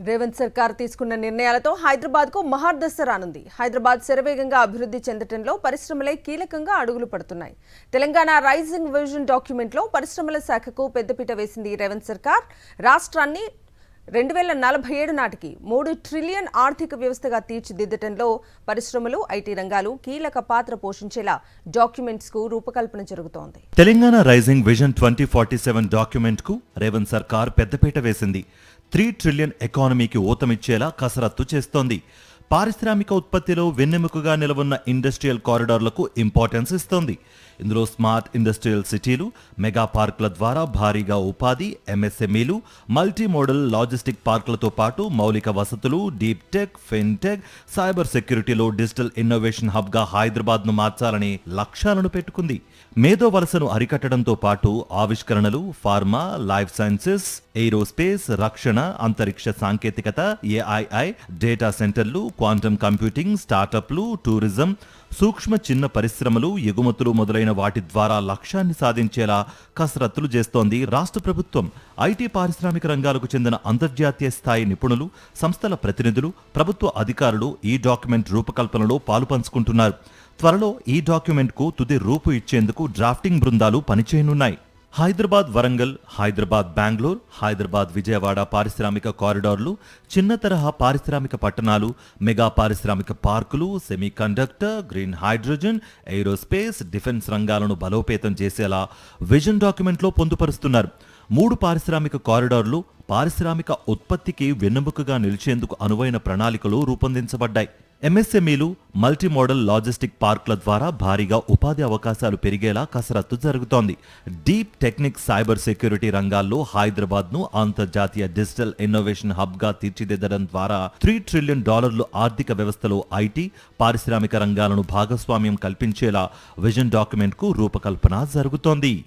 రేవంత్ సర్కార్ తీసుకున్న నిర్ణయాలతో హైదరాబాద్కు మహాదశ రానుంది. హైదరాబాద్ శరవేగంగా అభివృద్ధి చెందడంలో పరిశ్రమలే కీలకంగా అడుగులు పడుతున్నాయి. తెలంగాణ రైజింగ్ విజన్ డాక్యుమెంట్లో పరిశ్రమల శాఖకు పెద్దపీట వేసింది రేవంత్ సర్కార్. రాష్ట్రాన్ని 2047 నాటికి 3 ట్రిలియన్ ఆర్థిక వ్యవస్థగా తీర్చిదిద్దటంలో పరిశ్రమలు, ఐటీ రంగాలు కీలక పాత్ర పోషించేలా డాక్యుమెంట్స్ కు రూపకల్పన జరుగుతోంది. తెలంగాణ రైజింగ్ విజన్ 2047 డాక్యుమెంట్ కు రేవంత్ సర్కార్ పెద్దపీట వేసింది. 3 ట్రిలియన్ ఎకానమీకి ఊతమిచ్చేలా కసరత్తు చేస్తోంది. పారిశ్రామిక ఉత్పత్తిలో వెన్నెముకగా నిలవున్న ఇండస్ట్రియల్ కారిడార్లకు ఇంపార్టెన్స్ ఇస్తోంది. ఇందులో స్మార్ట్ ఇండస్ట్రియల్ సిటీలు, మెగా పార్కుల ద్వారా భారీగా ఉపాధి, ఎంఎస్ఎంఈలు, మల్టీ మోడల్ లాజిస్టిక్ పార్కులతో పాటు మౌలిక వసతులు, డీప్ టెక్, ఫిన్టెక్, సైబర్ సెక్యూరిటీలో డిజిటల్ ఇన్నోవేషన్ హబ్గా హైదరాబాద్ను మార్చాలని లక్ష్యాలను పెట్టుకుంది. మేధో వలసను అరికట్టడంతో పాటు ఆవిష్కరణలు, ఫార్మా, లైఫ్ సైన్సెస్, ఏరోస్పేస్, రక్షణ, అంతరిక్ష సాంకేతికత, ఏఐఐ, డేటా సెంటర్లు, క్వాంటమ్ కంప్యూటింగ్, స్టార్టప్లు, టూరిజం, సూక్ష్మ చిన్న పరిశ్రమలు, ఎగుమతులు మొదలైన వాటి ద్వారా లక్ష్యాన్ని సాధించేలా కసరత్తులు చేస్తోంది రాష్ట్ర ప్రభుత్వం. ఐటీ పారిశ్రామిక రంగాలకు చెందిన అంతర్జాతీయ స్థాయి నిపుణులు, సంస్థల ప్రతినిధులు, ప్రభుత్వ అధికారులు ఈ డాక్యుమెంట్ రూపకల్పనలో పాలుపంచుకుంటున్నారు. త్వరలో ఈ డాక్యుమెంట్కు తుది రూపు ఇచ్చేందుకు డ్రాఫ్టింగ్ బృందాలు పనిచేయనున్నాయి. హైదరాబాద్ వరంగల్, హైదరాబాద్ బెంగళూరు, హైదరాబాద్ విజయవాడ పారిశ్రామిక కారిడార్లు, చిన్న తరహా పారిశ్రామిక పట్టణాలు, మెగా పారిశ్రామిక పార్కులు, semi conductor, green hydrogen, aerospace, defence రంగాలను బలోపేతం చేసేలా విజన్ డాక్యుమెంట్లో పొందుపరుస్తున్నారు. 3 పారిశ్రామిక కారిడార్లు పారిశ్రామిక ఉత్పత్తికి వెన్నెముకగా నిలిచేందుకు అనువైన ప్రణాళికలు రూపొందించబడ్డాయి. ఎంఎస్ఎంఈలు, మల్టీ మోడల్ లాజిస్టిక్ పార్కుల ద్వారా భారీగా ఉపాధి అవకాశాలు పెరిగేలా కసరత్తు జరుగుతోంది. డీప్ టెక్నిక్, సైబర్ సెక్యూరిటీ రంగాల్లో హైదరాబాద్ను అంతర్జాతీయ డిజిటల్ ఇన్నోవేషన్ హబ్గా తీర్చిదిద్దడం ద్వారా $3 ట్రిలియన్ ఆర్థిక వ్యవస్థలో ఐటీ, పారిశ్రామిక రంగాలను భాగస్వామ్యం కల్పించేలా విజన్ డాక్యుమెంట్కు రూపకల్పన జరుగుతోంది.